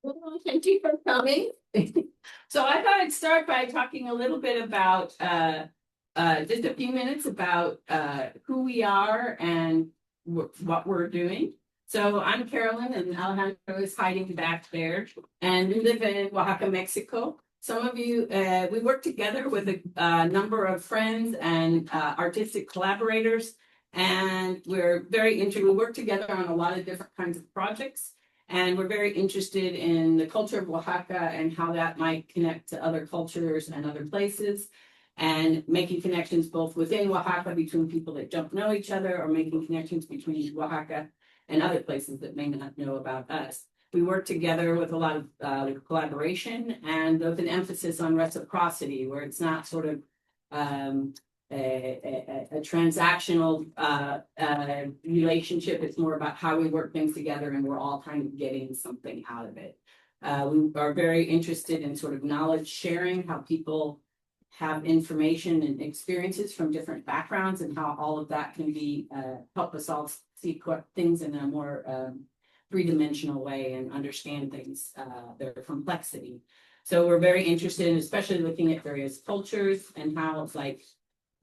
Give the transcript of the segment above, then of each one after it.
Well, thank you for coming. So I thought I'd start by talking a little bit about just a few minutes about who we are and what we're doing. So I'm Carolyn, and Alejandro is hiding back there, and we live in Oaxaca, Mexico. Some of you, we work together with a number of friends and artistic collaborators, and we're very interested. We work together on a lot of different kinds of projects. And we're very interested in the culture of Oaxaca and how that might connect to other cultures and other places, and making connections both within Oaxaca between people that don't know each other, or making connections between Oaxaca and other places that may not know about us. We work together with a lot of collaboration and with an emphasis on reciprocity, where it's not sort of um, a transactional relationship. It's more about how we work things together, and we're all kind of getting something out of it. We are very interested in sort of knowledge sharing, how people have information and experiences from different backgrounds, and how all of that can be help us all see things in a more three-dimensional way and understand things, their complexity. So we're very interested in especially looking at various cultures and how it's like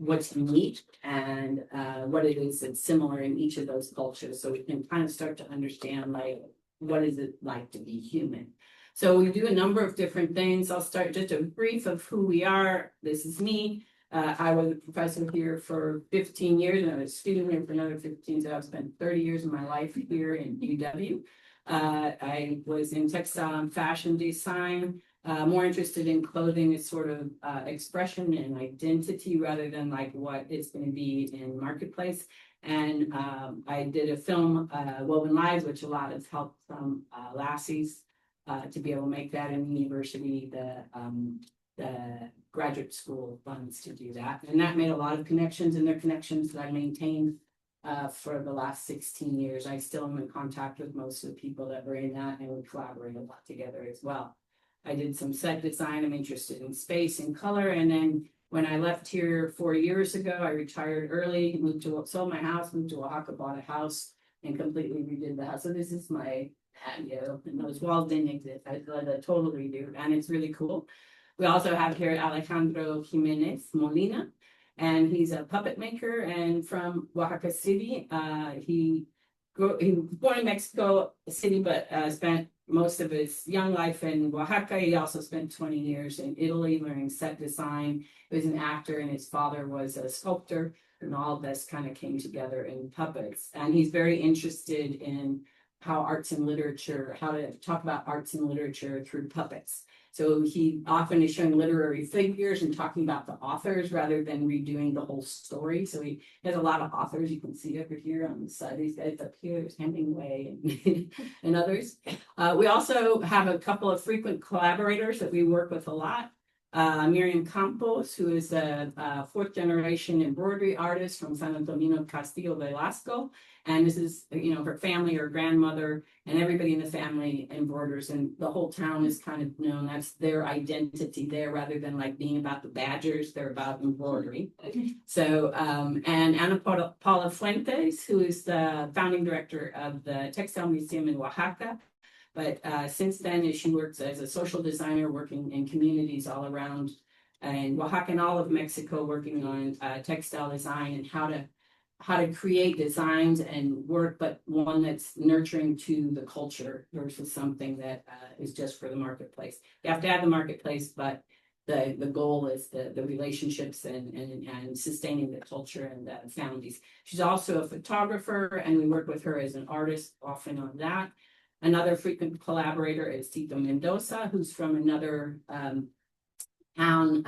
what's unique and what it is that's similar in each of those cultures, so we can kind of start to understand like what is it like to be human. So we do a number of different things. I'll start just a brief of who we are. This is me. I was a professor here for 15 years, and I was a student here for another 15, so I've spent 30 years of my life here in UW. I was in textile and fashion design. More interested in clothing as sort of expression and identity rather than like what it's going to be in marketplace. And I did a film, Woven Lives, which a lot of help from Lassie's to be able to make that in the university, the graduate school funds to do that. And that made a lot of connections, and they're connections that I maintained for the last 16 years. I still am in contact with most of the people that were in that, and we collaborate a lot together as well. I did some set design. I'm interested in space and color. And then when I left here 4 years ago, I retired early, sold my house, moved to Oaxaca, bought a house, and completely redid the house. So this is my patio, and those walls didn't exist. I did a total redo, and it's really cool. We also have here Alejandro Jimenez Molina, and he's a puppet maker and from Oaxaca City. He was born in Mexico City, but spent most of his young life in Oaxaca. He also spent 20 years in Italy learning set design. He was an actor, and his father was a sculptor, and all of this kind of came together in puppets. And he's very interested in how arts and literature, how to talk about arts and literature through puppets. So he often is showing literary figures and talking about the authors rather than redoing the whole story. So he has a lot of authors you can see over here on the side. These guys up here, there's Hemingway and, and others. We also have a couple of frequent collaborators that we work with a lot. Miriam Campos, who is a fourth generation embroidery artist from San Antonio Castillo Velasco. And this is, her family, her grandmother, and everybody in the family embroiders, and the whole town is kind of known. That's their identity there, rather than like being about the Badgers, they're about embroidery. So, and Ana Paula Fuentes, who is the founding director of the Textile Museum in Oaxaca. But since then, she works as a social designer, working in communities all around in Oaxaca and all of Mexico, working on textile design and how to create designs and work, but one that's nurturing to the culture versus something that is just for the marketplace. You have to have the marketplace, but the goal is the relationships and sustaining the culture and the families. She's also a photographer, and we work with her as an artist often on that. Another frequent collaborator is Tito Mendoza, who's from another town,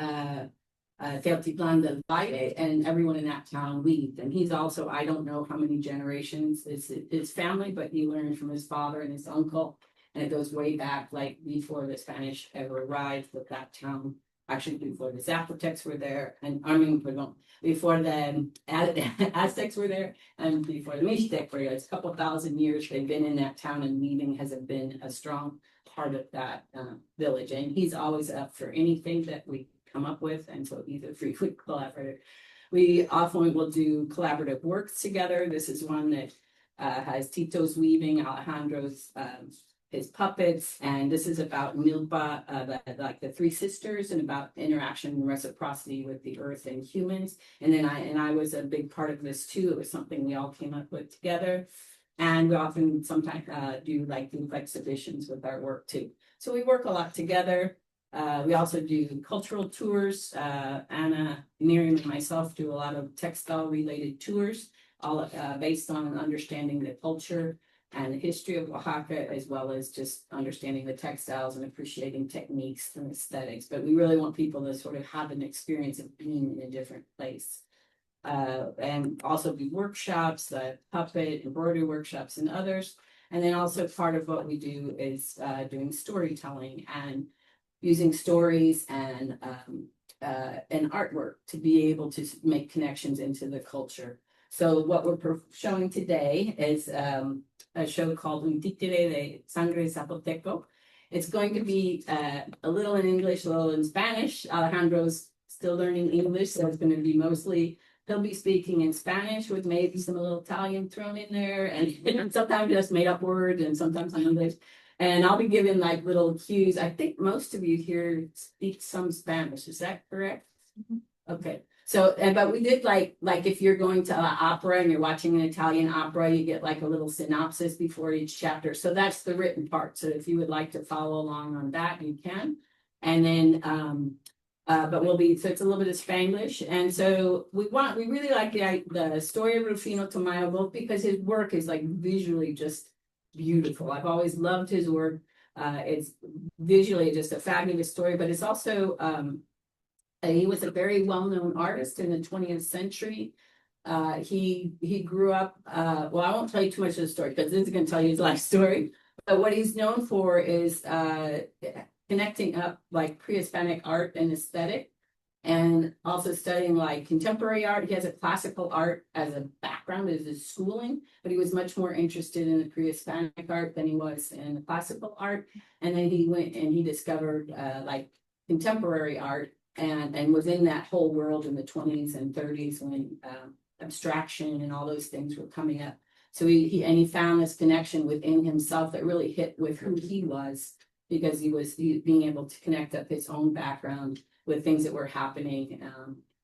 Teotitlan del Valle, and everyone in that town weaved. And he's also, I don't know how many generations, it's his family, but he learned from his father and his uncle. And it goes way back, like before the Spanish ever arrived with that town. Actually, before the Zapotecs were there, and before the Aztecs were there, and before the Mixtec were there. It's a couple thousand years they've been in that town, and weaving has been a strong part of that village. And he's always up for anything that we come up with, and so he's a frequent collaborator. We often will do collaborative works together. This is one that has Tito's weaving, Alejandro's his puppets, and this is about Milpa, like the three sisters, and about interaction and reciprocity with the earth and humans. And then I was a big part of this too. It was something we all came up with together. And we often sometimes do like group exhibitions with our work too. So we work a lot together. We also do cultural tours. Anna, Miriam, and myself do a lot of textile related tours, all based on understanding the culture and the history of Oaxaca, as well as just understanding the textiles and appreciating techniques and aesthetics. But we really want people to sort of have an experience of being in a different place. And also do workshops, puppet, embroidery workshops, and others. And then also part of what we do is doing storytelling and using stories and artwork to be able to make connections into the culture. So what we're showing today is a show called Un Títere de Sangre Zapoteco. It's going to be a little in English, a little in Spanish. Alejandro's still learning English, so it's going to be mostly, he'll be speaking in Spanish with maybe some little Italian thrown in there, and sometimes just made up words and sometimes in English. And I'll be giving like little cues. I think most of you here speak some Spanish. Is that correct? Mm-hmm. Okay. So, but we did like if you're going to opera and you're watching an Italian opera, you get like a little synopsis before each chapter. So that's the written part. So if you would like to follow along on that, you can. And then, but so it's a little bit of Spanglish. And so we really like the story of Rufino Tamayo, both because his work is like visually just beautiful. I've always loved his work. It's visually just a fabulous story, but it's also, he was a very well-known artist in the 20th century. He grew up, well, I won't tell you too much of the story because this is going to tell you his life story. But what he's known for is connecting up like pre-Hispanic art and aesthetic, and also studying like contemporary art. He has a classical art as a background as his schooling, but he was much more interested in the pre-Hispanic art than he was in the classical art. And then he went and he discovered like contemporary art, and was in that whole world in the 20s and 30s when abstraction and all those things were coming up. So he found this connection within himself that really hit with who he was, because he was being able to connect up his own background with things that were happening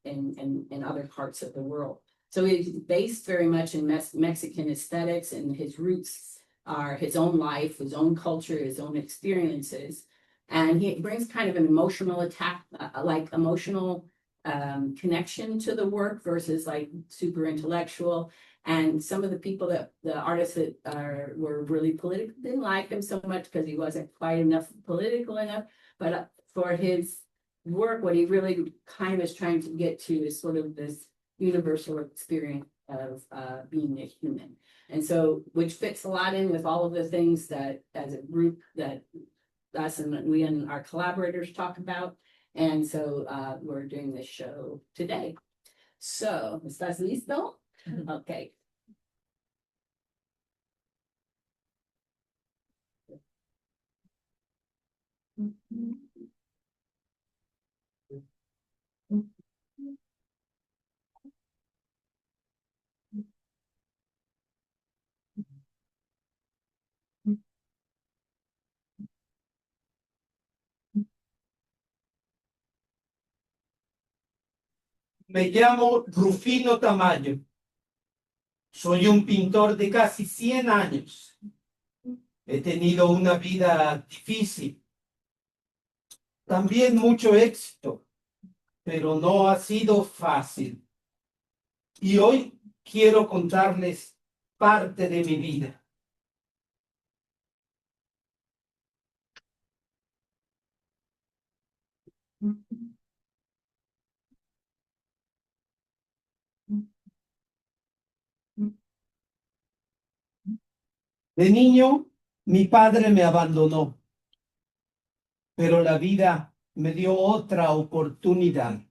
in other parts of the world. So he's based very much in Mexican aesthetics, and his roots are his own life, his own culture, his own experiences. And he brings kind of an emotional emotional connection to the work versus like super intellectual. And some of the people the artists that were really political didn't like him so much because he wasn't quite enough political enough. But for his work, what he really kind of is trying to get to is sort of this universal experience of being a human. And so, which fits a lot in with all of the things that as a group that us and we and our collaborators talk about. And so we're doing this show today. So, ¿estás listo? Okay. Me llamo Rufino Tamayo. Soy un pintor de casi 100 años. He tenido una vida difícil, también mucho éxito, pero no ha sido fácil. Y hoy quiero contarles parte de mi vida. De niño, mi padre me abandonó, pero la vida me dio otra oportunidad.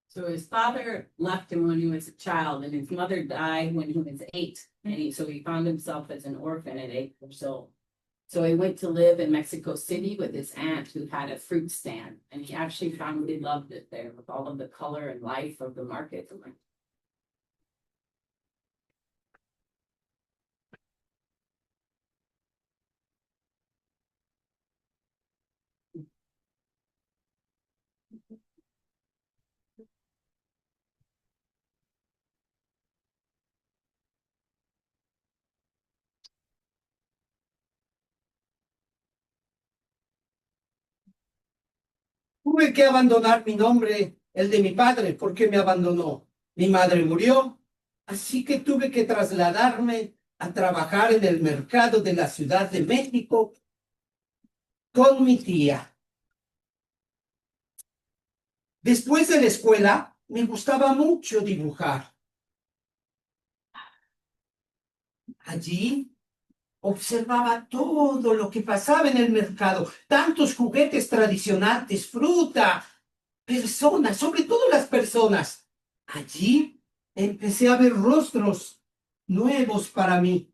So his father left him when he was a child, and his mother died when he was 8. And so he found himself as an orphan at 8 years old. So he went to live in Mexico City with his aunt who had a fruit stand. And he actually found he loved it there with all of the color and life of the market. Tuve que abandonar mi nombre, el de mi padre, porque me abandonó. Mi madre murió, así que tuve que trasladarme a trabajar en el mercado de la Ciudad de México con mi tía. Después de la escuela, me gustaba mucho dibujar. Allí observaba todo lo que pasaba en el mercado, tantos juguetes tradicionales, fruta, personas, sobre todo las personas. Allí empecé a ver rostros nuevos para mí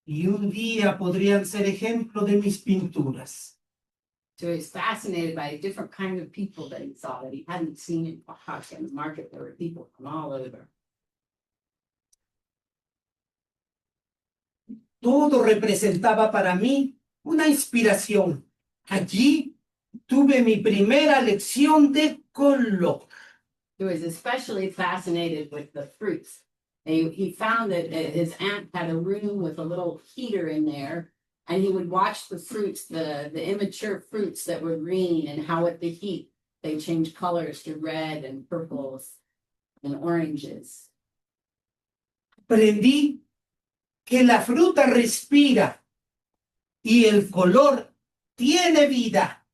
y un día podrían ser ejemplo de mis pinturas. So he was fascinated by a different kind of people that he saw that he hadn't seen in the market. There were people from all over. Todo representaba para mí una inspiración. Allí tuve mi primera lección de color. He was especially fascinated with the fruits. He found that his aunt had a room with a little heater in there, and he would watch the fruits, the immature fruits that were green, and how at the heat they changed colors to red and purples and oranges. Aprendí que la fruta respira y el color tiene vida.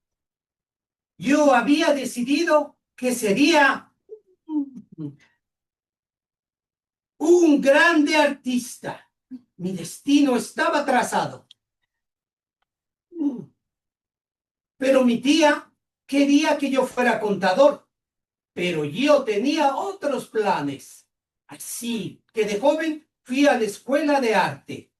Yo había decidido que sería un grande artista. Mi destino estaba trazado. Pero mi tía quería que yo fuera contador, pero yo tenía otros planes. Así que de joven fui a la escuela de arte.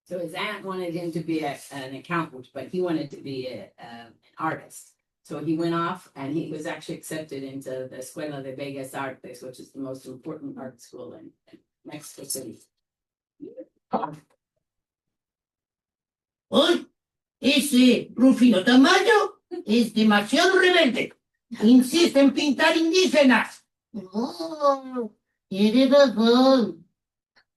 So his aunt wanted him to be an accountant, but he wanted to be an artist. So he went off and he was actually accepted into the Escuela de Bellas Artes, which is the most important art school in Mexico City. Hoy, ese Rufino Tamayo es demasiado rebelde. Insiste en pintar indígenas. No, tiene razón.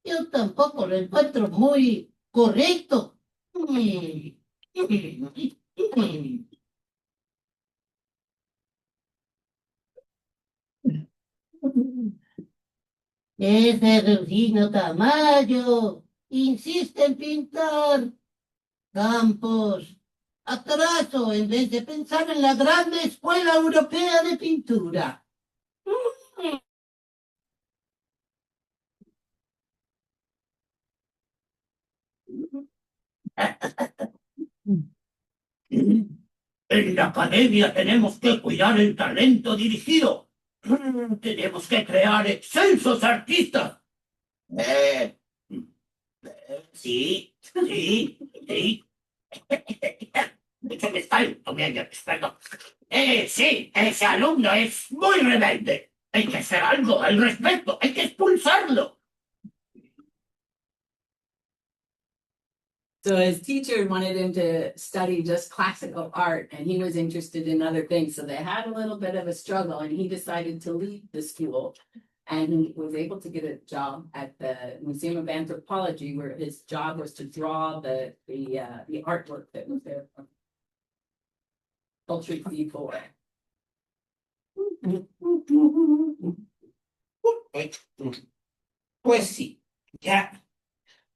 Yo tampoco lo encuentro muy correcto. Ese Rufino Tamayo insiste en pintar campos. Atraso en vez de pensar en la grande escuela europea de pintura. En la academia tenemos que cuidar el talento dirigido. Tenemos que crear excelsos artistas. Sí, sí, sí. Mucho me está perdón. Sí, ese alumno es muy rebelde. Hay que hacer algo al respecto. Hay que expulsarlo. So his teacher wanted him to study just classical art, and he was interested in other things. So they had a little bit of a struggle, and he decided to leave the school. And he was able to get a job at the Museum of Anthropology, where his job was to draw the artwork that was there from Culture before. Pues sí, ya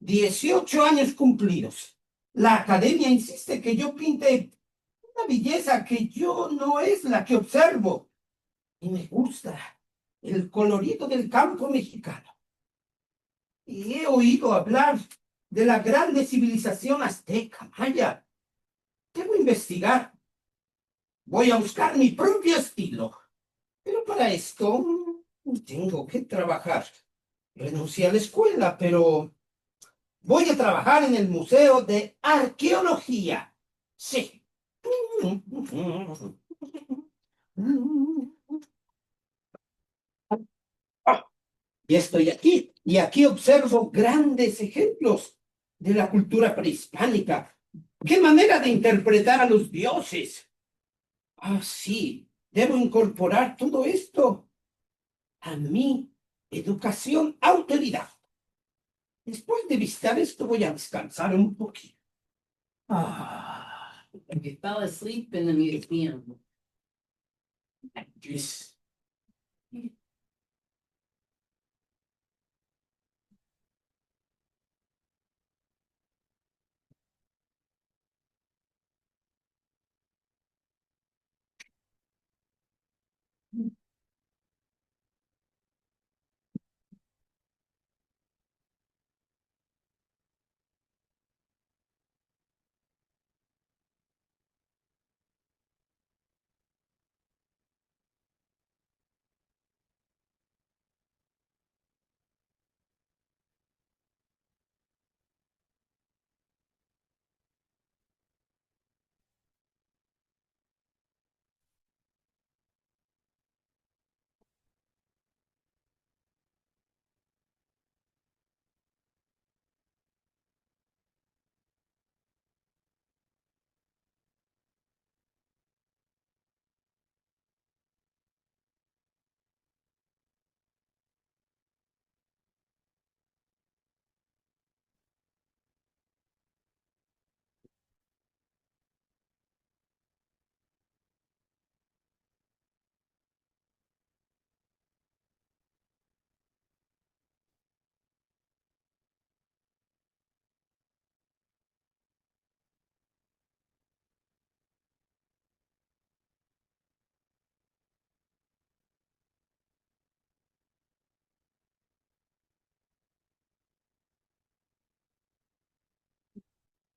18 años cumplidos. La academia insiste que yo pinte una belleza que yo no es la que observo. Y me gusta el colorido del campo mexicano. Y he oído hablar de la grande civilización azteca, maya. Debo investigar. Voy a buscar mi propio estilo. Pero para esto tengo que trabajar. Renuncié a la escuela, pero voy a trabajar en el Museo de Arqueología. Sí. Y estoy aquí, y aquí observo grandes ejemplos de la cultura prehispánica. ¡Qué manera de interpretar a los dioses! Ah, sí, debo incorporar todo esto a mi educación autodidacta. Después de visitar esto, voy a descansar un poquito. He fell asleep in the museum. Yes.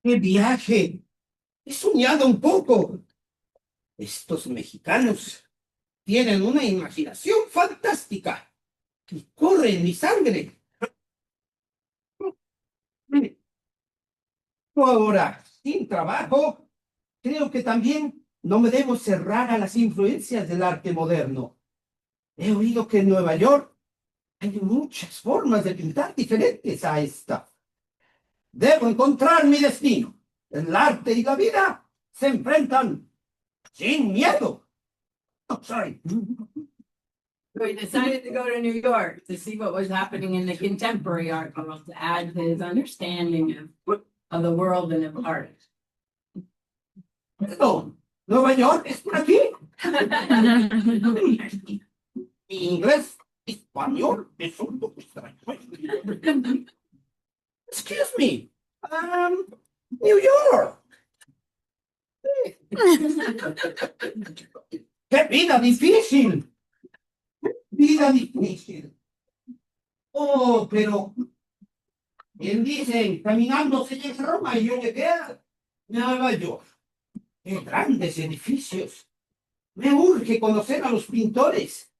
¡Qué viaje! He soñado un poco. Estos mexicanos tienen una imaginación fantástica que corre en mi sangre. Ahora, sin trabajo, creo que también no me debo cerrar a las influencias del arte moderno. He oído que en Nueva York hay muchas formas de pintar diferentes a esta. Debo encontrar mi destino. El arte y la vida se enfrentan sin miedo. Oh, sorry. We decided to go to New York to see what was happening in the contemporary art world to add to his understanding of the world and of art. Perdón, Nueva York es por aquí. Mi inglés, español es un poco extraño. Excuse me. New York. ¡Qué vida difícil! Vida difícil. Oh, pero bien dicen, caminando se llega a Roma y yo llegué a Nueva York. ¡Qué grandes edificios! Me urge conocer a los pintores.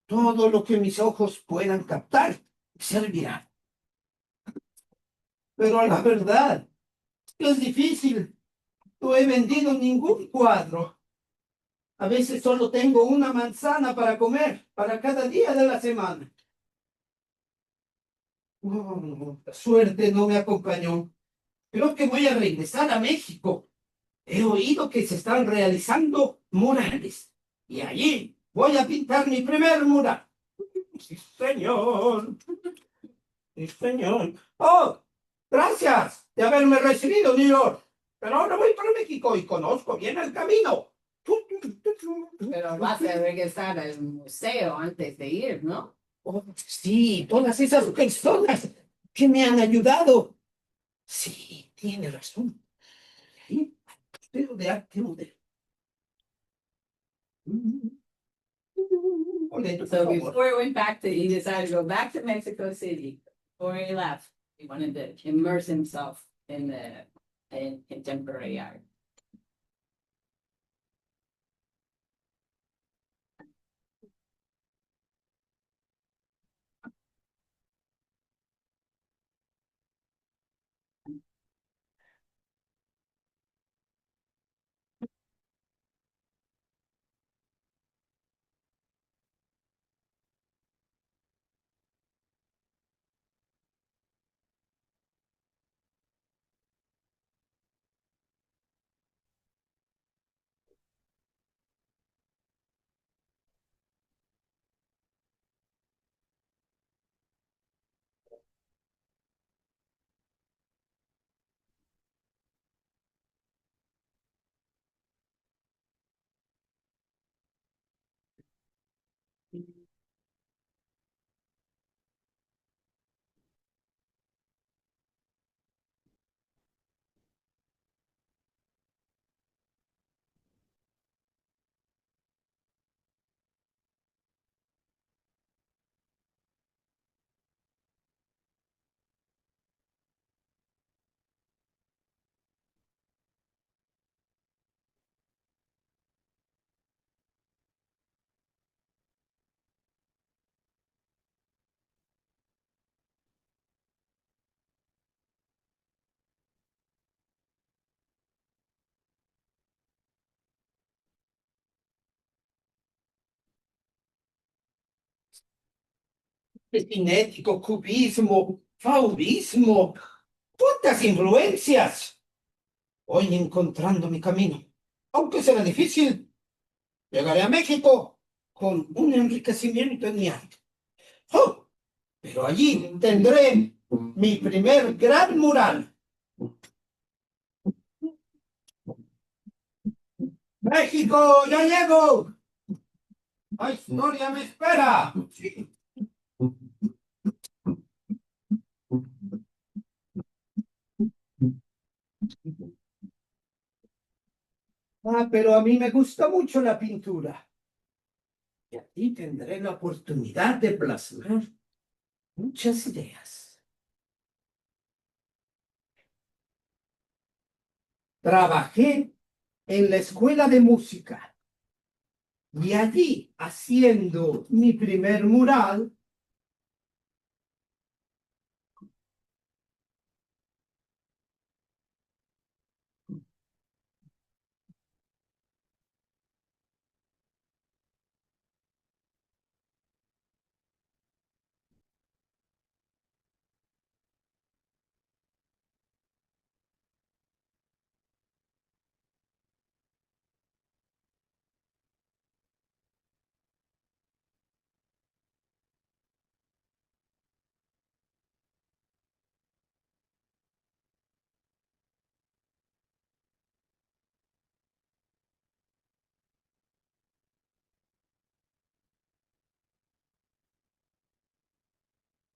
Todo lo que mis ojos puedan captar servirá. Pero la verdad es difícil. No he vendido ningún cuadro. A veces solo tengo una manzana para comer para cada día de la semana. La suerte no me acompañó. Creo que voy a regresar a México. He oído que se están realizando murales. Y allí voy a pintar mi primer mural. Sí, señor. Sí, señor. Oh, gracias de haberme recibido, New York. Pero ahora voy para México y conozco bien el camino. Pero vas a regresar al museo antes de ir, ¿no? Oh, sí, todas esas personas que me han ayudado. Sí, tiene razón. Sí, pero de arte moderno. Ole, por So favor. before he went back to, he decided to go back to Mexico City. Before he left, he wanted to immerse himself in contemporary art. Es cinético, cubismo, fauvismo. ¿Cuántas influencias? Voy encontrando mi camino. Aunque será difícil, llegaré a México con un enriquecimiento en mi arte. ¡Oh! Pero allí tendré mi primer gran mural. ¡México, ya llego! ¡La historia me espera! Sí. Pero a mí me gusta mucho la pintura. Y aquí tendré la oportunidad de plasmar muchas ideas. Trabajé en la escuela de música y allí, haciendo mi primer mural,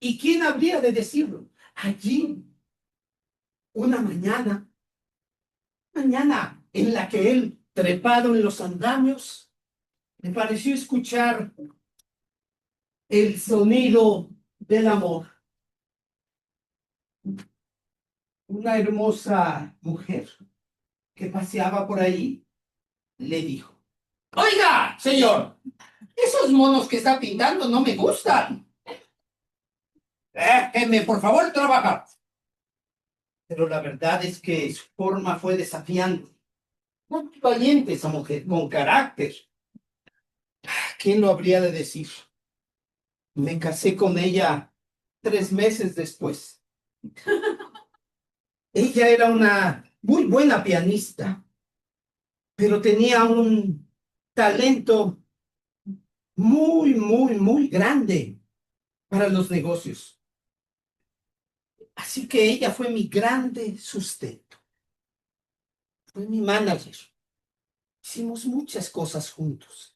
¿y quién habría de decirlo? Allí, una mañana en la que él, trepado en los andamios, me pareció escuchar el sonido del amor. Una hermosa mujer que paseaba por ahí le dijo: Oiga, señor, esos monos que está pintando no me gustan. Déjeme, por favor, trabajar. Pero la verdad es que su forma fue desafiante. Muy valiente esa mujer, con carácter. ¿Quién lo habría de decir? Me casé con ella 3 meses después. Ella era una muy buena pianista, pero tenía un talento muy grande para los negocios. Así que ella fue mi grande sustento. Fue mi manager. Hicimos muchas cosas juntos.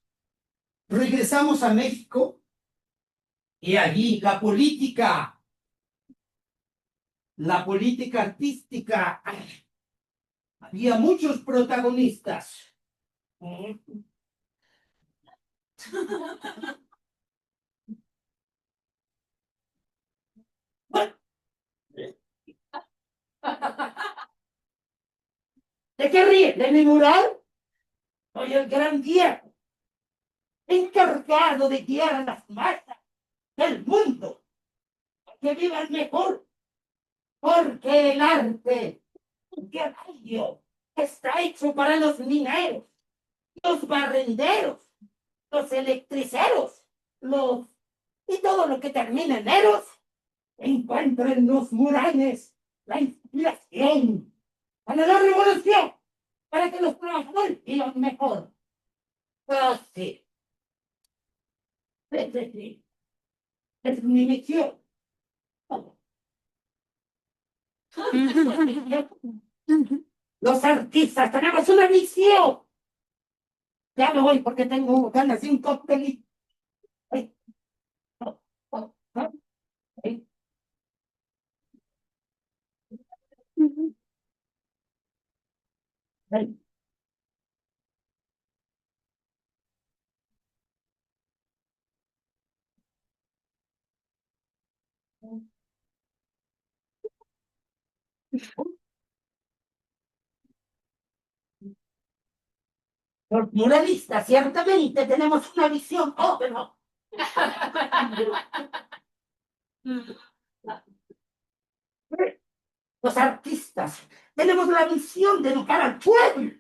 Regresamos a México y allí la política artística, había muchos protagonistas. ¿De qué ríes? ¿De mi mural? Soy el gran viejo, encargado de guiar a las masas del mundo, que vivan mejor, porque el arte, que radio, está hecho para los mineros, los barrenderos, los electriceros, los y todo lo que termina en eros. Encuentra en los murales la inspiración para la revolución, para que los trabajadores vivan mejor. Oh, sí. Sí. Es mi misión. Los artistas tenemos una misión. Ya me voy porque tengo ganas de un cóctel. Los muralistas, ciertamente tenemos una visión. Oh, pero los artistas tenemos la misión de educar al pueblo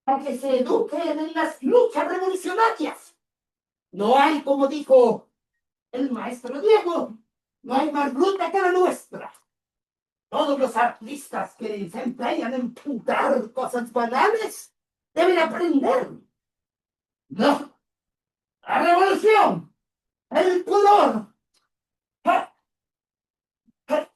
para que se eduquen en las luchas revolucionarias. No hay, como dijo el maestro Diego, no hay más ruta que la nuestra. Todos los artistas que se empeñan en pintar cosas banales deben aprender. No, la revolución, el pudor. ¡Ja! ¡Ja!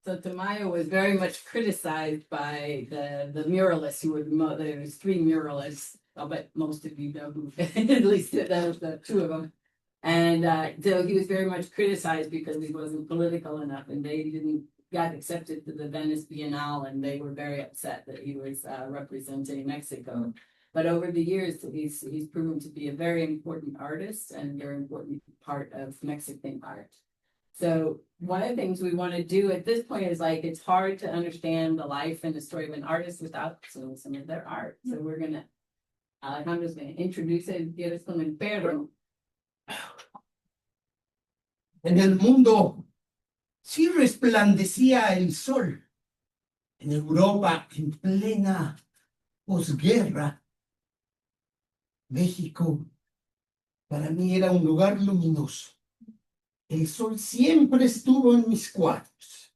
So Tamayo was very much criticized by the muralists who were there was three muralists. I'll bet most of you know who, at least the two of them. And so he was very much criticized because he wasn't political enough, and they didn't got accepted to the Venice Biennale, and they were very upset that he was representing Mexico. But over the years, he's proven to be a very important artist and a very important part of Mexican art. So one of the things we want to do at this point is like it's hard to understand the life and the story of an artist without seeing some of their art. So we're gonna Alejandro's gonna introduce it, give us some perro. En el mundo sí resplandecía el sol. En Europa, en plena posguerra, México para mí era un lugar luminoso. El sol siempre estuvo en mis cuadros.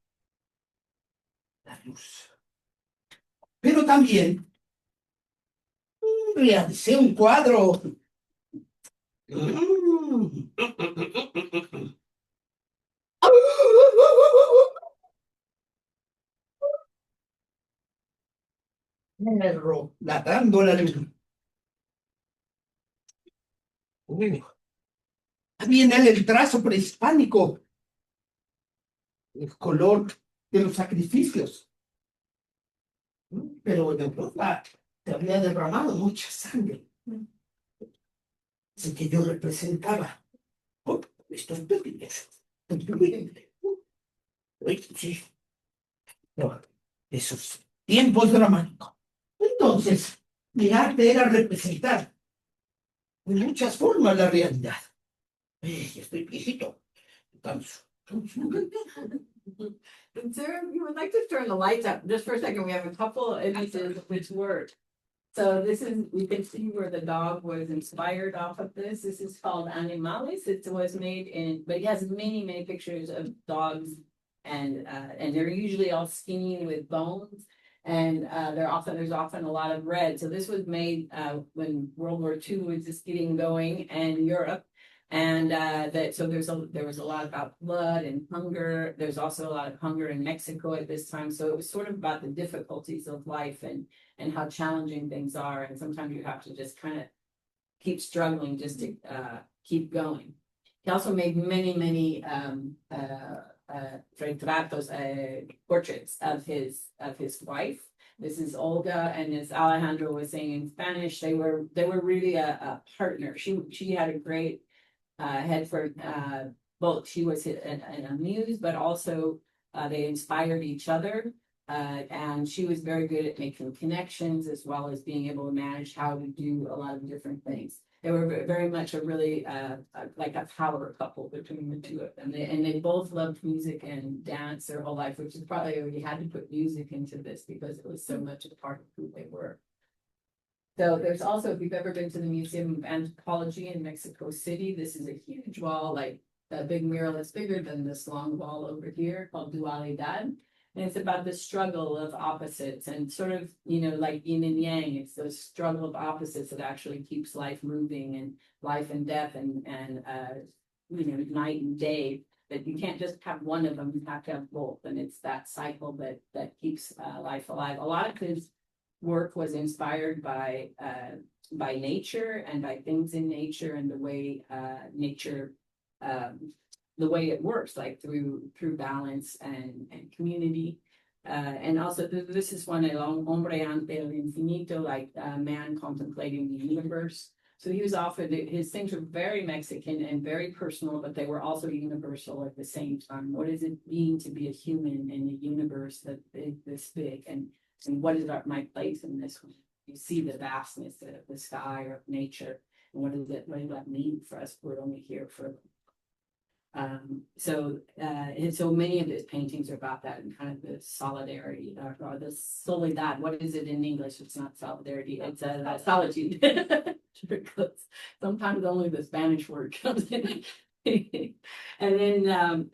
La luz. Pero también realicé un cuadro. Perro ladrando la luz. También el trazo prehispánico, el color de los sacrificios. Pero en Europa se había derramado mucha sangre. Así que yo representaba estos pequeños. Sí. No, esos tiempos dramáticos. Entonces, mi arte era representar de muchas formas la realidad. Ya estoy viejito. Entonces, Sir, you would like to turn the lights up just for a second. We have a couple images which were. So this is, you can see where the dog was inspired off of this. This is called Animales. It was made in, but it has many, many pictures of dogs and they're usually all skinny with bones. And there's often a lot of red. So this was made when World War II was just getting going and Europe. And so there was a lot about blood and hunger. There's also a lot of hunger in Mexico at this time. So it was sort of about the difficulties of life and how challenging things are. And sometimes you have to just kind of keep struggling just to keep going. He also made many retratos, portraits of his wife. This is Olga, and as Alejandro was saying in Spanish, they were really a partner. She had a great head for both. She was a muse, but also they inspired each other. And she was very good at making connections as well as being able to manage how to do a lot of different things. They were very much a really like a power couple between the two of them. They both loved music and dance their whole life, which is probably why we had to put music into this because it was so much a part of who they were. So there's also, if you've ever been to the Museum of Anthropology in Mexico City, this is a huge wall, like a big mural that's bigger than this long wall over here called Dualidad. And it's about the struggle of opposites and sort of, like yin and yang. It's the struggle of opposites that actually keeps life moving and life and death and night and day. That you can't just have one of them, you have to have both. And it's that cycle that keeps life alive. A lot of his work was inspired by nature and by things in nature and the way nature the way it works, like through balance and community. And also this is one, El Hombre ante el Infinito, like man contemplating the universe. So he was often, his things were very Mexican and very personal, but they were also universal at the same time. What does it mean to be a human in a universe that is this big? And what is my place in this one? You see the vastness of the sky or nature. And what does that mean for us? We're only here for and so many of his paintings are about that and kind of the solidarity or the soledad. What is it in English? It's not solidarity. It's solitude. Sometimes only the Spanish word comes in. And then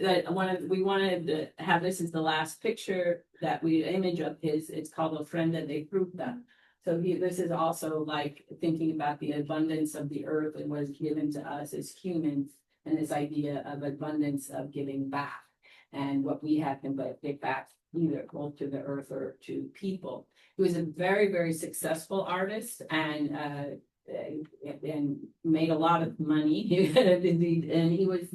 we wanted to have this as the last picture that we image of his. It's called Ofrenda de Fruta. So this is also like thinking about the abundance of the earth and what is given to us as humans. And this idea of abundance of giving back and what we have can give back either both to the earth or to people. He was a very, very successful artist and made a lot of money. And he was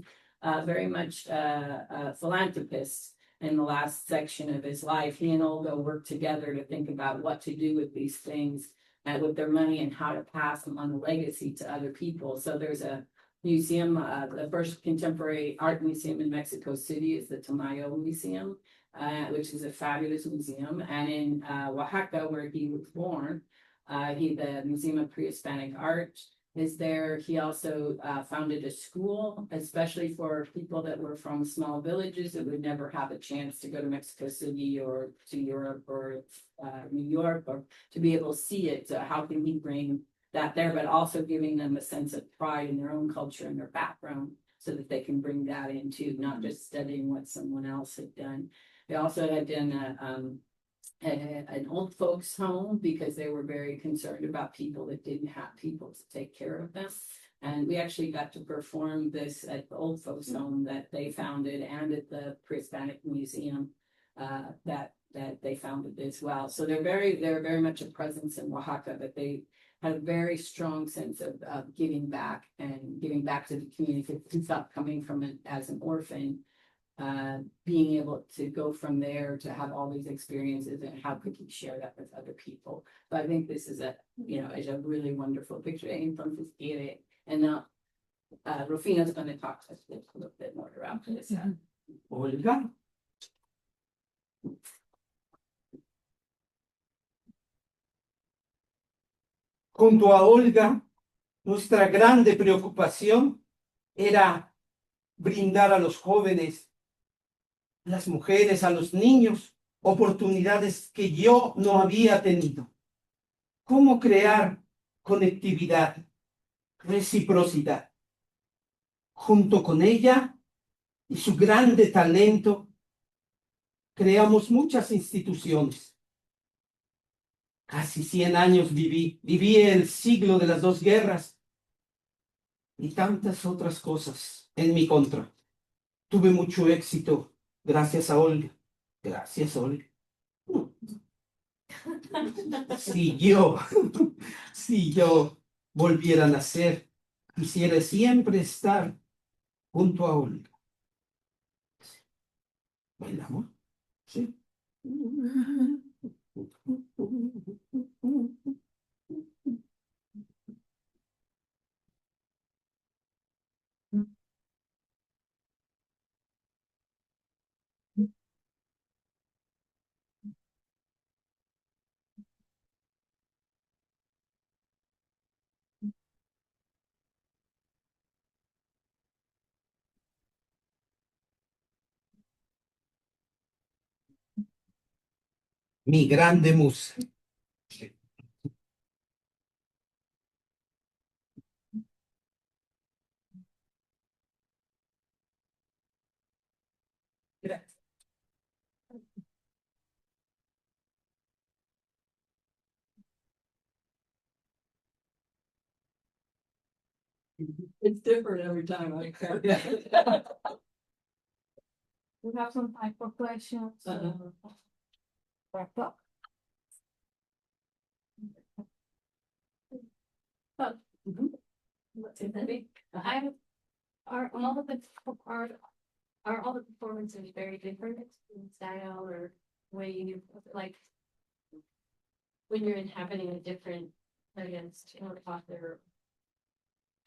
very much a philanthropist in the last section of his life. He and Olga worked together to think about what to do with these things with their money and how to pass them on the legacy to other people. So there's a museum, the first contemporary art museum in Mexico City is the Tamayo Museum, which is a fabulous museum. And in Oaxaca, where he was born, the Museum of Pre-Hispanic Art is there. He also founded a school, especially for people that were from small villages that would never have a chance to go to Mexico City or to Europe or New York, or to be able to see it. So how can we bring that there, but also giving them a sense of pride in their own culture and their background so that they can bring that into not just studying what someone else had done. They also had done an old folks home because they were very concerned about people that didn't have people to take care of them. And we actually got to perform this at the old folks home that they founded and at the Pre-Hispanic Museum that they founded as well. So they're very much a presence in Oaxaca, but they had a very strong sense of giving back and giving back to the community. He stopped coming from it as an orphan, being able to go from there to have all these experiences and how could he share that with other people. So I think this is a really wonderful picture. Entonces quiere, and now Rufino's going to talk to us a little bit more about this. Olga. Junto a Olga, nuestra grande preocupación era brindar a los jóvenes, las mujeres, a los niños, oportunidades que yo no había tenido. ¿Cómo crear conectividad, reciprocidad? Junto con ella y su grande talento, creamos muchas instituciones. Casi 100 años viví el siglo de las dos guerras y tantas otras cosas en mi contra. Tuve mucho éxito gracias a Olga. Gracias, Olga. Si yo volviera a nacer, quisiera siempre estar junto a Olga. ¿Bailamos? Sí. Mi grande musa. Gracias. It's different every time. We have some time for questions. Wrap up. Mhm. Are all of the art Are all the performances very different in style or way you, like, when you're inhabiting a different against an author,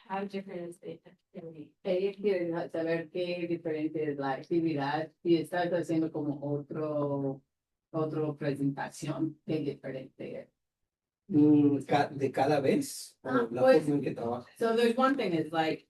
how different is the activity? Ellos quieren saber qué diferente es la actividad y estás haciendo como otro presentación, qué diferente es. De cada vez, o la Pues- forma en que trabaja. So there's one thing is like,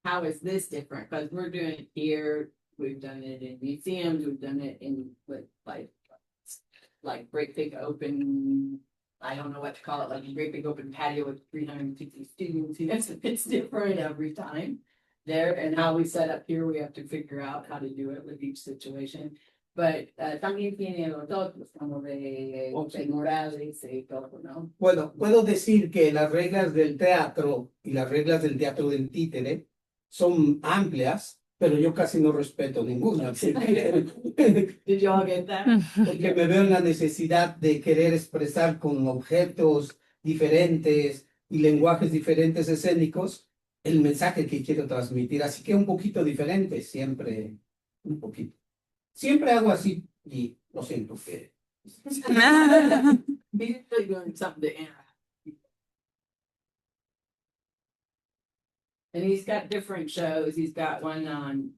how is this different? Because we're doing it here, we've done it in museums, we've done it in with like great big open, I don't know what to call it, like a great big open patio with 350 students. It's different every time. There and how we set up here, we have to figure out how to do it with each situation. But también tiene los otros, como de Morales y todo, ¿no? Bueno, puedo decir que las reglas del teatro y las reglas del teatro del títere son amplias, pero yo casi no respeto ninguna. Did you all get that? Porque me veo en la necesidad de querer expresar con objetos diferentes y lenguajes diferentes escénicos el mensaje que quiero transmitir. Así que un poquito diferente, siempre un poquito. Siempre hago así y lo siento que... He's really doing something to interact. And he's got different shows. He's got one on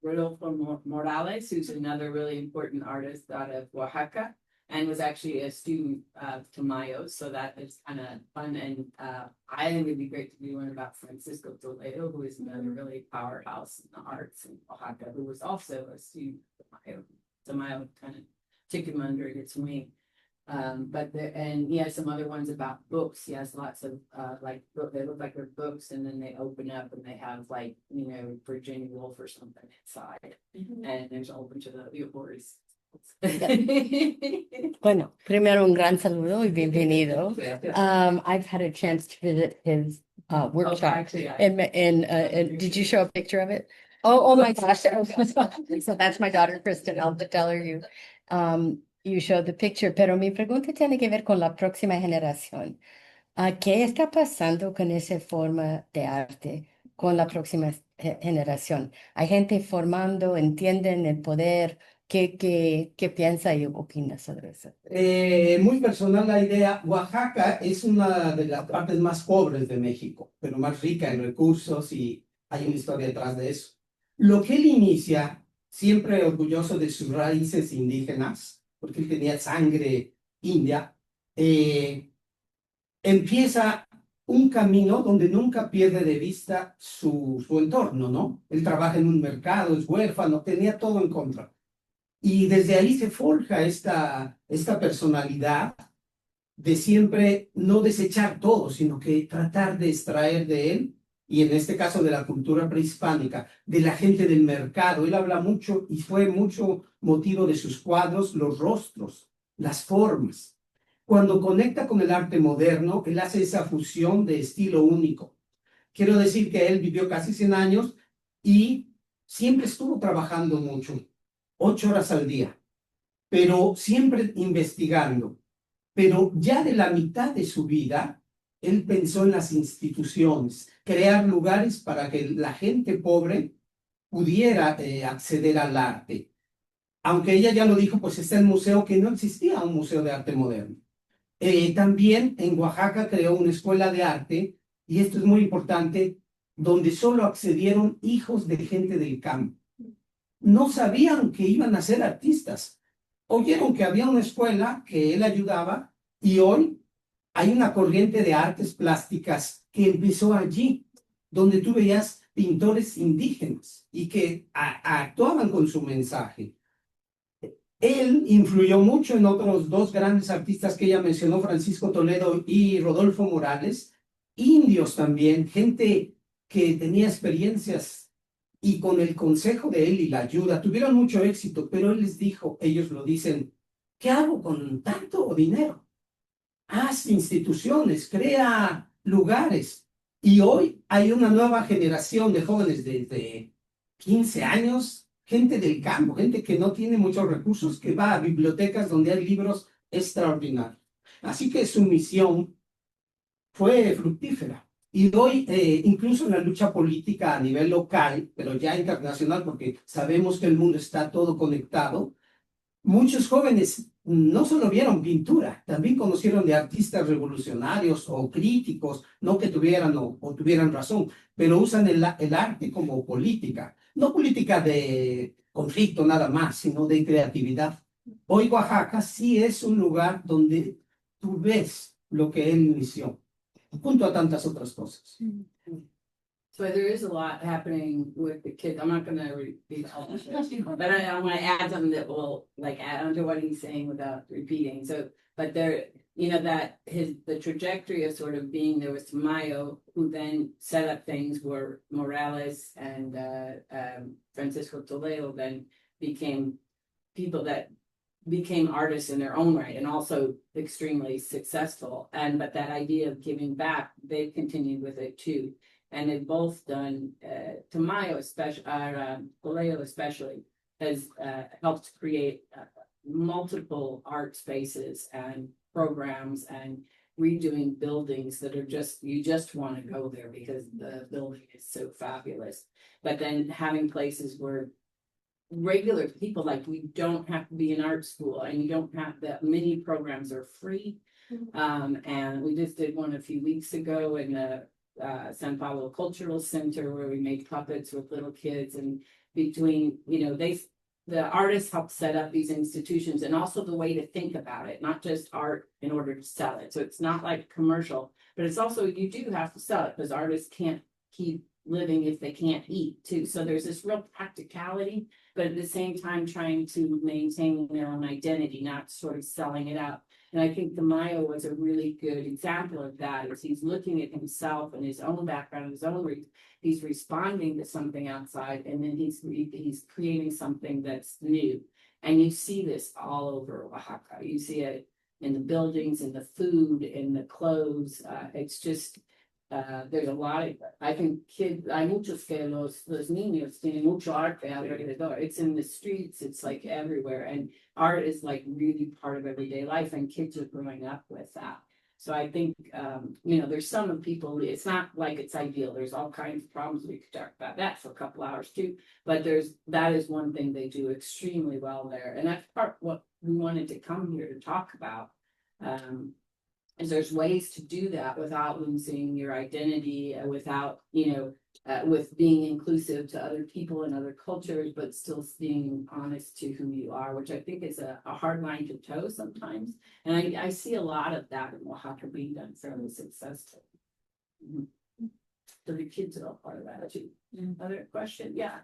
Rodolfo Morales, who's another really important artist out of Oaxaca and was actually a student of Tamayo. So that is kind of fun. And I think it'd be great to do one about Francisco Toledo, who is another really powerhouse in the arts in Oaxaca, who was also a student of Tamayo. Tamayo kind of took him under its wing. And he has some other ones about books. He has lots of they look like they're books, and then they open up and they have like, you know, Virginia Woolf or something inside. And there's a whole bunch of the horrors. Bueno, primero un gran saludo y bienvenido. I've had a chance to visit his workshop. Actually, And did you show a picture of it? Oh my gosh. So that's my daughter, Kristen. I'll tell her you showed the picture. Pero mi pregunta tiene que ver con la próxima generación. ¿Qué está pasando con esa forma de arte con la próxima generación? Hay gente formando, entienden el poder. ¿Qué piensa y opina sobre eso? Muy personal la idea. Oaxaca es una de las partes más pobres de México, pero más rica en recursos y hay una historia detrás de eso. Lo que él inicia, siempre orgulloso de sus raíces indígenas, porque él tenía sangre india, empieza un camino donde nunca pierde de vista su entorno, ¿no? Él trabaja en un mercado, es huérfano, tenía todo en contra. Y desde ahí se forja esta personalidad de siempre no desechar todo, sino que tratar de extraer de él, y en este caso de la cultura prehispánica, de la gente del mercado. Él habla mucho y fue mucho motivo de sus cuadros, los rostros, las formas. Cuando conecta con el arte moderno, él hace esa fusión de estilo único. Quiero decir que él vivió casi 100 años y siempre estuvo trabajando mucho, 8 horas al día, pero siempre investigando. Pero ya de la mitad de su vida, él pensó en las instituciones, crear lugares para que la gente pobre pudiera acceder al arte. Aunque ella ya lo dijo, pues está el museo, que no existía un museo de arte moderno. También en Oaxaca creó una escuela de arte, y esto es muy importante, donde solo accedieron hijos de gente del campo. No sabían que iban a ser artistas. Oyeron que había una escuela que él ayudaba, y hoy hay una corriente de artes plásticas que empezó allí, donde tú veías pintores indígenas y que actuaban con su mensaje. Él influyó mucho en otros 2 grandes artistas que ella mencionó, Francisco Toledo y Rodolfo Morales, indios también, gente que tenía experiencias, y con el consejo de él y la ayuda tuvieron mucho éxito, pero él les dijo, ellos lo dicen, ¿qué hago con tanto dinero? Haz instituciones, crea lugares. Y hoy hay una nueva generación de jóvenes desde 15 años, gente del campo, gente que no tiene muchos recursos, que va a bibliotecas donde hay libros extraordinarios. Así que su misión fue fructífera. Y hoy, incluso en la lucha política a nivel local, pero ya internacional, porque sabemos que el mundo está todo conectado, muchos jóvenes no solo vieron pintura, también conocieron de artistas revolucionarios o críticos, no que tuvieran o tuvieran razón, pero usan el arte como política, no política de conflicto nada más, sino de creatividad. Hoy Oaxaca sí es un lugar donde tú ves lo que él inició, junto a tantas otras cosas. So there is a lot happening with the kids. I'm not gonna repeat all of it, but I want to add something that will like add on to what he's saying without repeating. So, but there, you know, that the trajectory of sort of being there was Tamayo, who then set up things where Morales and Francisco Toledo then became people that became artists in their own right and also extremely successful. But that idea of giving back, they've continued with it too. And they've both done, Tamayo especially, Toledo especially, has helped create multiple art spaces and programs and redoing buildings that are just, you just want to go there because the building is so fabulous. But then having places where regular people, like we don't have to be in art school and you don't have that, many programs are free. And we just did one a few weeks ago in the San Paulo Cultural Center where we made puppets with little kids, and between, you know, the artists help set up these institutions and also the way to think about it, not just art in order to sell it. So it's not like commercial, but it's also, you do have to sell it because artists can't keep living if they can't eat too. So there's this real practicality, but at the same time trying to maintain their own identity, not sort of selling it out. And I think the Mayo was a really good example of that, as he's looking at himself and his own background, his own he's responding to something outside, and then he's creating something that's new. And you see this all over Oaxaca. You see it in the buildings, in the food, in the clothes. It's just there's a lot of, I think hay muchos que los niños tienen mucho arte alrededor. It's in the streets, it's like everywhere. And art is like really part of everyday life, and kids are growing up with that. So I think, you know, there's some people, it's not like it's ideal. There's all kinds of problems. We could talk about that for a couple hours too. But that is one thing they do extremely well there. And that's part what we wanted to come here to talk about. Is there's ways to do that without losing your identity, without, you know, with being inclusive to other people and other cultures, but still being honest to who you are, which I think is a hard line to toe sometimes. And I see a lot of that in Oaxaca being done fairly successful. So the kids are all part of that too. Other question? Yeah.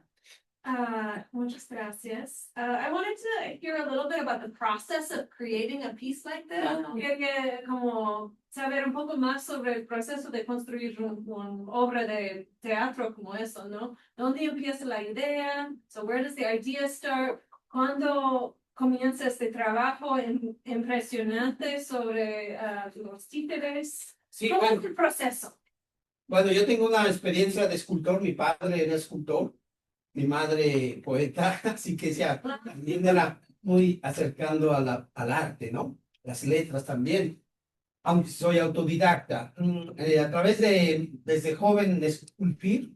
Muchas gracias. I wanted to hear a little bit about the process of creating a piece like this. Que como saber un poco más sobre el proceso de construir una obra de teatro como eso, ¿no? ¿Dónde empieza la idea? So where does the idea start? ¿Cuándo comienza este trabajo impresionante sobre los títeres? Sí, ¿Cómo bueno, es el proceso? bueno, yo tengo una experiencia de escultor, mi padre era escultor, mi madre poeta, así que ya también era muy acercando al arte, ¿no? Las letras también, aunque soy autodidacta. A través desde joven esculpir,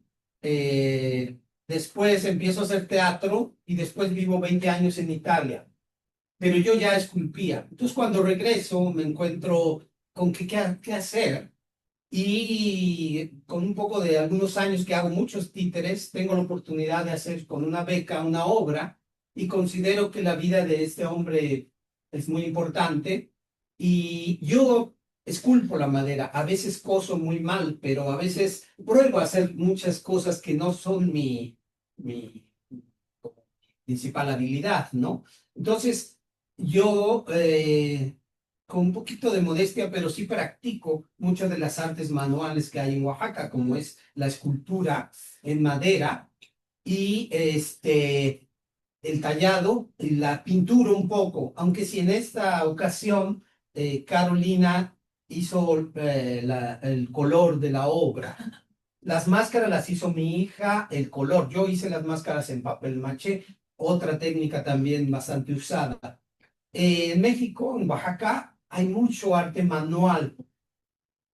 después empiezo a hacer teatro y después vivo 20 años en Italia, pero yo ya esculpía. Entonces cuando regreso me encuentro con qué hacer. Y con un poco de algunos años que hago muchos títeres, tengo la oportunidad de hacer con una beca una obra, y considero que la vida de este hombre es muy importante. Y yo esculpo la madera, a veces coso muy mal, pero a veces pruebo a hacer muchas cosas que no son mi principal habilidad, ¿no? Entonces, yo con un poquito de modestia, pero sí practico muchas de las artes manuales que hay en Oaxaca, como es la escultura en madera y el tallado y la pintura un poco, aunque si en esta ocasión Carolina hizo el color de la obra. Las máscaras las hizo mi hija, el color. Yo hice las máscaras en papel maché, otra técnica también bastante usada. En México, en Oaxaca, hay mucho arte manual.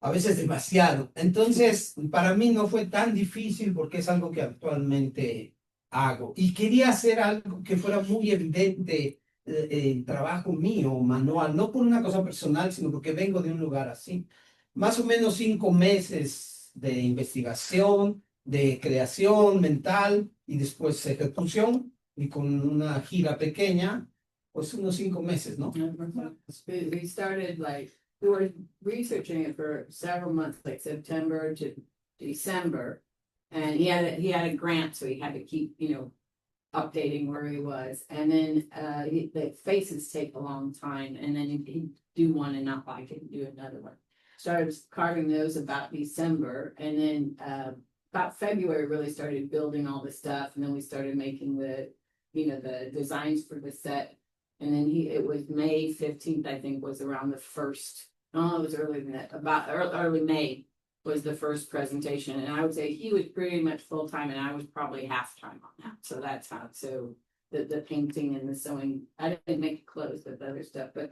a veces demasiado. Entonces, para mí no fue tan difícil porque es algo que actualmente hago. Y quería hacer algo que fuera muy evidente, el trabajo mío, manual, no por una cosa personal, sino porque vengo de un lugar así. Más o menos 5 meses de investigación, de creación mental y después ejecución, y con una gira pequeña, pues unos 5 meses, ¿no? We started like, we were researching it for several months, like September to December. And he had a grant, so he had to keep, updating where he was. And then, the faces take a long time, and then he'd do one and not like it and do another one. Started carving those about December, and then, about February really started building all the stuff, and then we started making the designs for the set. And then it was May 15th, I think, was around the first, no, it was earlier than that, about early May was the first presentation. And I would say he was pretty much full-time and I was probably half-time on that. So that's how, so the painting and the sewing, I didn't make clothes with other stuff, but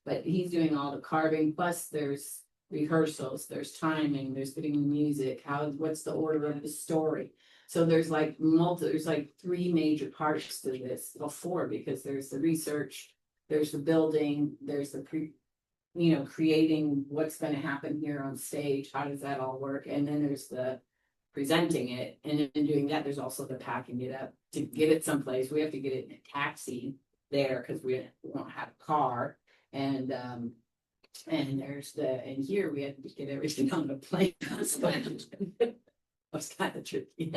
but he's doing all the carving, plus there's rehearsals, there's timing, there's getting the music, what's the order of the story. So there's like there's like 3 major parts to this, well, 4, because there's the research, there's the building, there's the creating what's going to happen here on stage, how does that all work, and then there's the presenting it, and in doing that, there's also the packing it up to get it someplace. We have to get it in a taxi there because we don't have a car, and here we had to get everything on the plane. Was kind of tricky.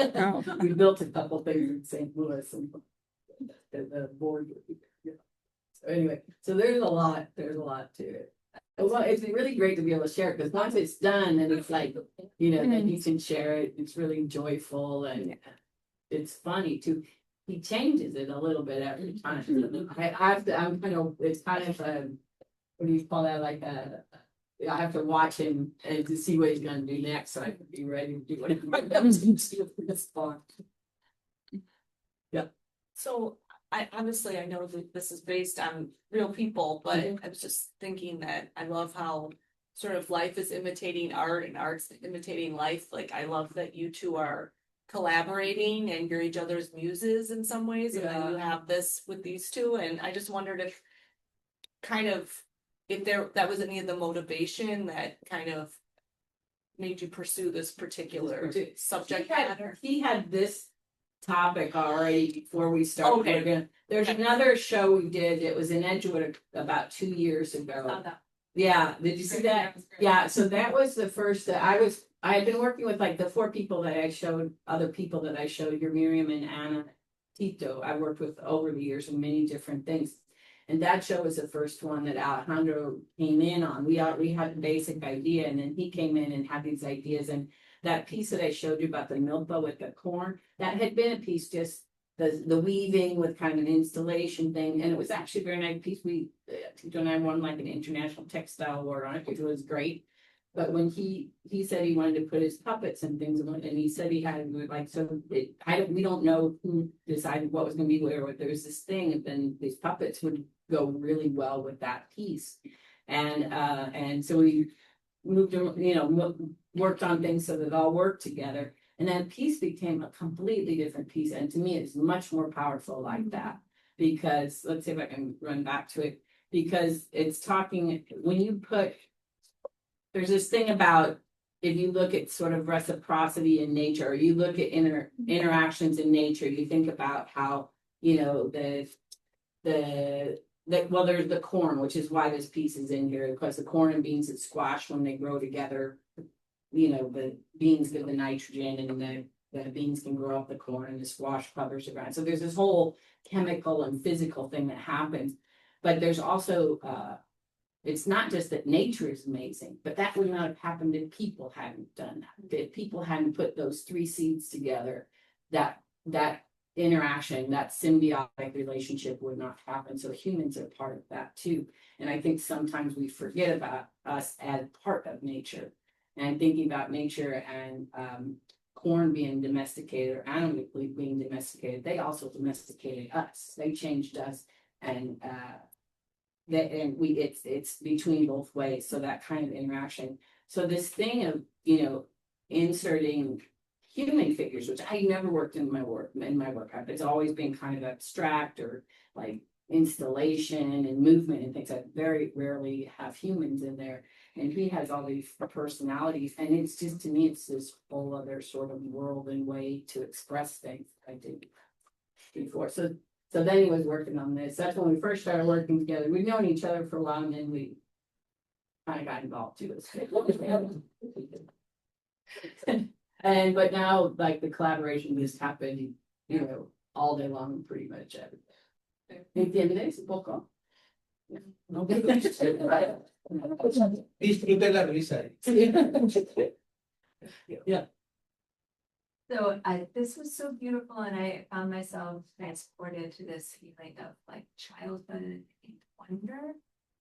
We built a couple things in St. Louis and the board. So anyway, so there's a lot to it. Well, it's really great to be able to share it because once it's done, then it's like, then you can share it. It's really joyful and it's funny too. He changes it a little bit every time. It's kind of what do you call that? Like I have to watch him and to see what he's gonna do next, so I can be ready to do whatever else he's doing for this part. Yeah. So I honestly, I know that this is based on real people, but I was just thinking that I love how sort of life is imitating art and art's imitating life. Like I love that you two are collaborating and you're each other's muses in some ways, and then you have this with these two. And I just wondered if that was any of the motivation that kind of made you pursue this particular subject matter. He had this topic already before we started. Okay. There's another show we did. It was in Edgewood about 2 years ago. Yeah, did you see that? Yeah, so that was the first that I had been working with like the 4 people that I showed, other people that I showed, your Miriam and Anna Tito. I worked with over the years in many different things. And that show was the first one that Alejandro came in on. We had a basic idea, and then he came in and had these ideas. And that piece that I showed you about the milpa with the corn, that had been a piece, just the weaving with kind of an installation thing. And it was actually a very nice piece. Tito and I won like an international textile award on it, which was great. But when he said he wanted to put his puppets and things on it, and he said he had to do it like, so we don't know who decided what was going to be where, but there's this thing, and then these puppets would go really well with that piece. And so we moved, worked on things so that it all worked together. And that piece became a completely different piece. And to me, it's much more powerful like that, because let's see if I can run back to it, because it's talking, when you put, there's this thing about, if you look at sort of reciprocity in nature, or you look at interactions in nature, you think about how, there's the corn, which is why this piece is in here, because the corn and beans and squash, when they grow together, the beans give the nitrogen, and the beans can grow up the corn, and the squash covers the ground. So there's this whole chemical and physical thing that happens. But there's also, it's not just that nature is amazing, but that would not have happened if people hadn't done that. If people hadn't put those 3 seeds together, that interaction, that symbiotic relationship would not happen. So humans are part of that too. And I think sometimes we forget about us as part of nature, and thinking about nature and corn being domesticated or animals being domesticated. They also domesticated us. They changed us, and that, and it's between both ways, so that kind of interaction. So this thing of, inserting human figures, which I never worked in my work, it's always been kind of abstract or like installation and movement and things. I very rarely have humans in there. And he has all these personalities, and it's just, to me, it's this whole other sort of world and way to express things I did before. So then he was working on this. That's when we first started working together. We'd known each other for a while, and then we kind of got involved too. And but now, like, the collaboration just happened, all day long, pretty much every day. ¿Entiendes un poco? No. Disfrute la risa. Yeah. So this was so beautiful, and I found myself transported to this feeling of like childhood and wonder.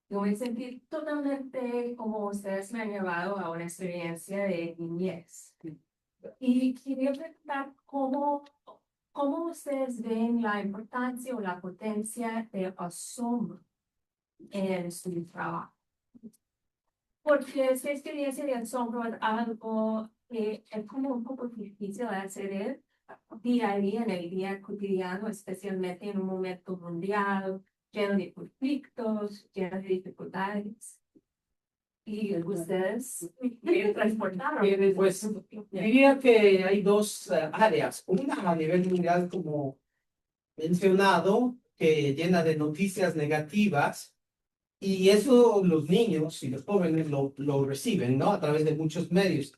Yo me sentí totalmente como ustedes me han llevado a una experiencia de niñez. Y quería preguntar cómo ustedes ven la importancia o la potencia de asombro en su trabajo. Porque esta experiencia de asombro es algo que es como un poco difícil de hacer día a día, en el día cotidiano, especialmente en un momento mundial, lleno de conflictos, lleno de dificultades. Y ustedes me transportaron. Pues diría que hay dos áreas. Una a nivel mundial, como mencionado, que llena de noticias negativas. Y eso los niños y los jóvenes lo reciben, ¿no? A través de muchos medios.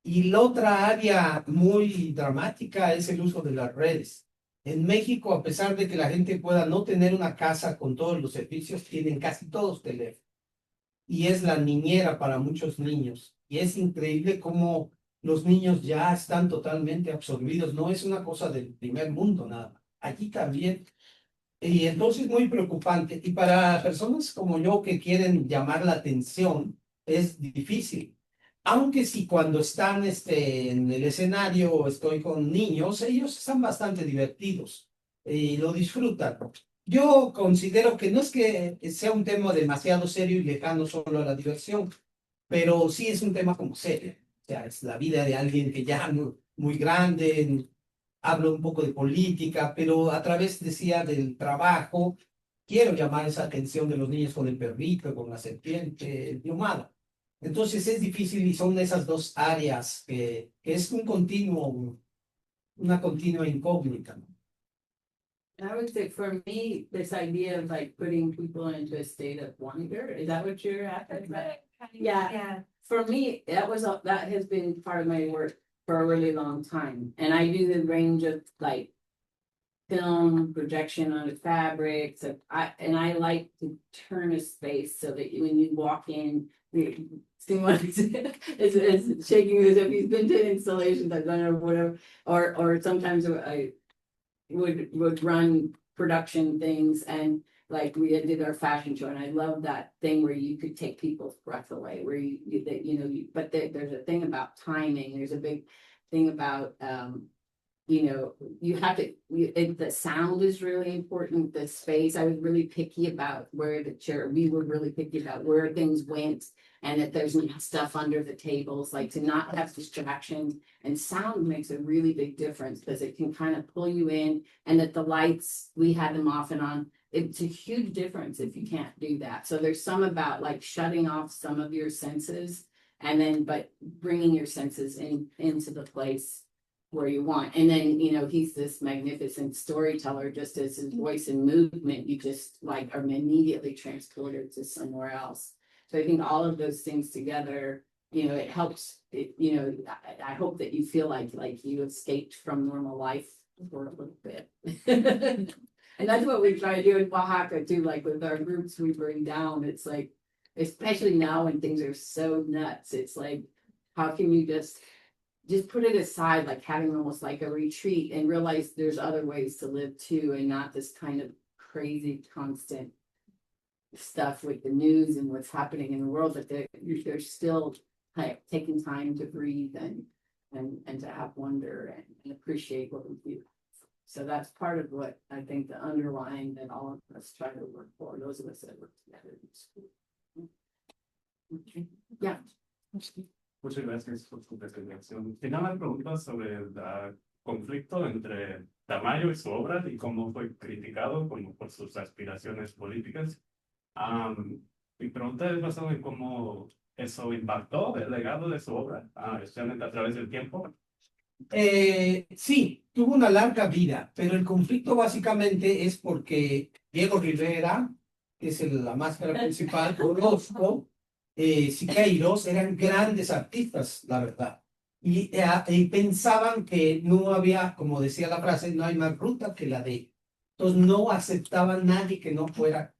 Y la otra área muy dramática es el uso de las redes. En México, a pesar de que la gente pueda no tener una casa con todos los servicios, tienen casi todos teléfono. Y es la niñera para muchos niños. Y es increíble cómo los niños ya están totalmente absorbidos. No es una cosa del primer mundo, nada. Aquí también. Y entonces muy preocupante. Y para personas como yo que quieren llamar la atención, es difícil. Aunque sí, cuando están en el escenario, estoy con niños, ellos están bastante divertidos y lo disfrutan. Yo considero que no es que sea un tema demasiado serio y lejano solo a la diversión, pero sí es un tema como serio. O sea, es la vida de alguien que ya muy grande, hablo un poco de política, pero a través, decía, del trabajo, quiero llamar esa atención de los niños con el perrito, con la serpiente emplumada. Entonces es difícil y son esas dos áreas que es un continuo, una continua incógnita, ¿no? I would say for me, this idea of like putting people into a state of wonder, is that what you're after? Yeah. For me, that has been part of my work for a really long time. And I do the range of like film projection on the fabrics. And I like to turn a space so that when you walk in, Simon is shaking as if he's been to installations I've done or whatever, or sometimes I would run production things, and like we did our fashion show, and I love that thing where you could take people's breath away, where but there's a thing about timing. There's a big thing about you have to, the sound is really important, the space. I was really picky about we were really picky about where things went, and that there's not stuff under the tables, like to not have distractions. And sound makes a really big difference because it can kind of pull you in, and that the lights, we had them off and on. It's a huge difference if you can't do that. So there's some about like shutting off some of your senses, and then but bringing your senses into the place where you want. And then, he's this magnificent storyteller, just as his voice and movement, you just like are immediately transported to somewhere else. So I think all of those things together, it helps, I hope that you feel like you escaped from normal life for a little bit. And that's what we try to do in Oaxaca too, like with our groups we bring down. It's like, especially now when things are so nuts, it's like, how can you just put it aside, like having almost like a retreat, and realize there's other ways to live too, and not this kind of crazy constant stuff with the news and what's happening in the world, but they're still like taking time to breathe and to have wonder and appreciate what we do. So that's part of what I think the underlying that all of us try to work for, those of us that work together in school. Okay. Yeah. Muchas gracias por su presentación. Tenía una pregunta sobre el conflicto entre Tamayo y su obra y cómo fue criticado como por sus aspiraciones políticas. Mi pregunta es basada en cómo eso impactó el legado de su obra, especialmente a través del tiempo. Sí, tuvo una larga vida, pero el conflicto básicamente es porque Diego Rivera, que es la máscara principal, Orozco, Siqueiros, eran grandes artistas, la verdad. Y pensaban que no había, como decía la frase, no hay más ruta que la de ellos. Entonces no aceptaban nadie que no fuera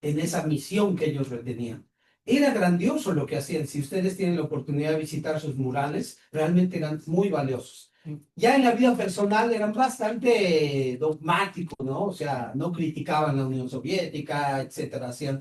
en esa misión que ellos tenían. Era grandioso lo que hacían. Si ustedes tienen la oportunidad de visitar sus murales, realmente eran muy valiosos. Ya en la vida personal eran bastante dogmáticos, ¿no? O sea, no criticaban la Unión Soviética, etcétera. Hacían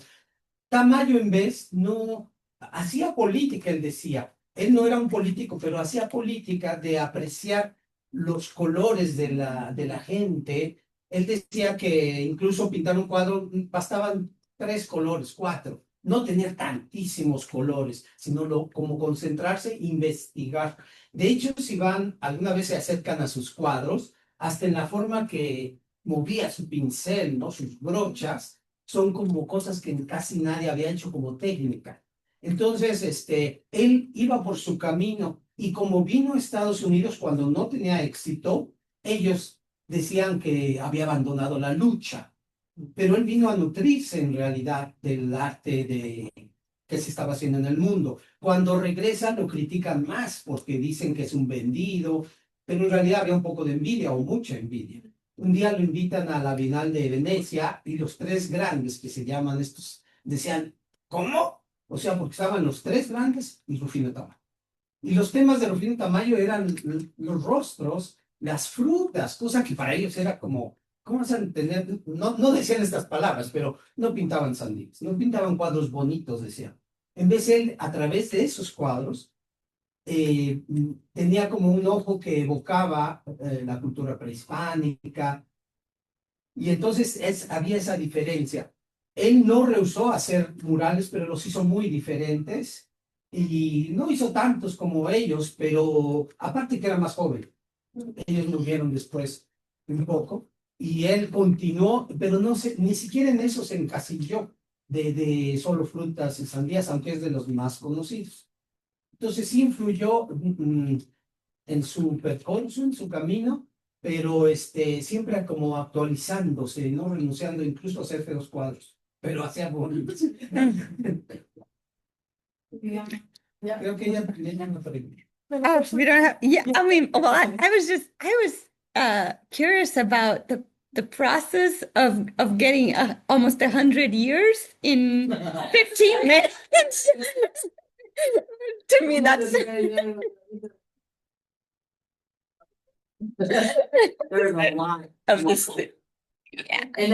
Tamayo en vez no hacía política, él decía. Él no era un político, pero hacía política de apreciar los colores de la gente. Él decía que incluso pintar un cuadro bastaban 3 colores, 4. No tenía tantísimos colores, sino como concentrarse, investigar. De hecho, si van, alguna vez se acercan a sus cuadros, hasta en la forma que movía su pincel, ¿no? Sus brochas, son como cosas que casi nadie había hecho como técnica. Entonces, él iba por su camino y como vino a Estados Unidos cuando no tenía éxito, ellos decían que había abandonado la lucha, pero él vino a nutrirse en realidad del arte que se estaba haciendo en el mundo. Cuando regresa lo critican más porque dicen que es un vendido, pero en realidad había un poco de envidia o mucha envidia. Un día lo invitan a la Bienal de Venecia y los 3 grandes que se llaman estos decían, ¿cómo? O sea, porque estaban los 3 grandes y Rufino Tamayo. Y los temas de Rufino Tamayo eran los rostros, las frutas, cosa que para ellos era como, ¿cómo vas a entender? No decían estas palabras, pero no pintaban sandías, no pintaban cuadros bonitos, decían. En vez él, a través de esos cuadros, tenía como un ojo que evocaba la cultura prehispánica, y entonces había esa diferencia. Él no rehusó hacer murales, pero los hizo muy diferentes, y no hizo tantos como ellos, pero aparte que era más joven. Ellos murieron después un poco, y él continuó, pero no sé, ni siquiera en eso se encasilló de solo frutas y sandías, aunque es de los más conocidos. Entonces sí influyó en su percorso, en su camino, pero siempre como actualizándose, no renunciando incluso a hacer feos cuadros, pero hacía bonitos. Creo que ella tenía una pregunta. Oh, we don't have, yeah, I mean, well, I was curious about the process of getting almost 100 years in 15 minutes. To me, that's There's a lot. of this. Yeah. And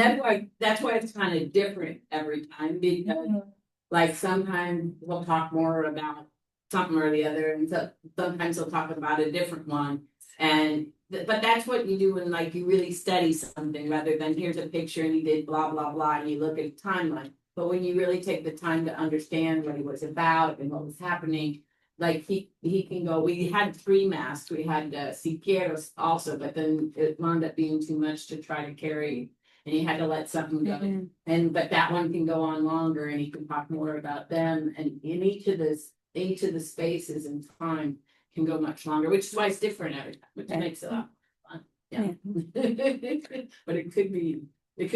that's why it's kind of different every time, because like sometimes we'll talk more about something or the other, and so sometimes he'll talk about a different one. And but that's what you do when like you really study something, rather than here's a picture and he did blah blah blah and you look at the timeline. But when you really take the time to understand what he was about and what was happening, like he can go. We had 3 masks. We had Siqueiros also, but then it wound up being too much to try to carry, and he had to let something go. But that one can go on longer, and he can talk more about them. And in each of the spaces and time can go much longer, which is why it's different every time, which makes it a lot fun. Yeah. But it could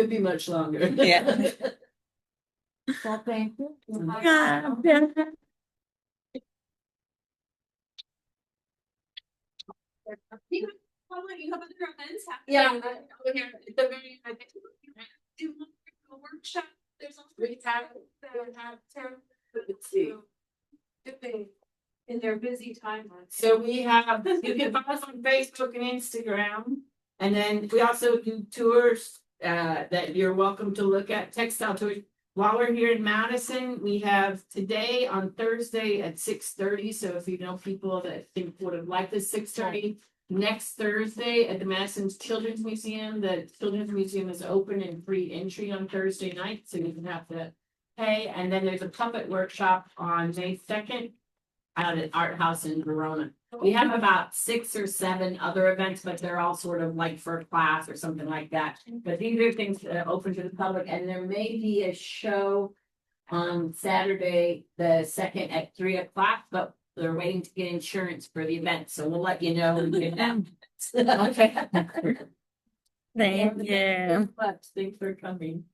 be much longer. Yeah. Well, thank you. You have other events happening. Yeah. At the very, I think, do a workshop, there's also. We have- Let's see. If they, in their busy timeline. So we have, you can follow us on Facebook and Instagram. And then we also do tours that you're welcome to look at, textile tours. While we're here in Madison, we have today on Thursday at 6:30. So if you know people that think would have liked this 6:30, next Thursday at the Madison Children's Museum. The Children's Museum is open and free entry on Thursday night, so you don't have to pay. And then there's a puppet workshop on May 2nd out at Art House in Verona. We have about 6 or 7 other events, but they're all sort of like for a class or something like that. But these are things that are open to the public, and there may be a show on Saturday, the 2nd at 3 o'clock, but they're waiting to get insurance for the event, so we'll let you know when we get that. Okay. Thank you. But thanks for coming.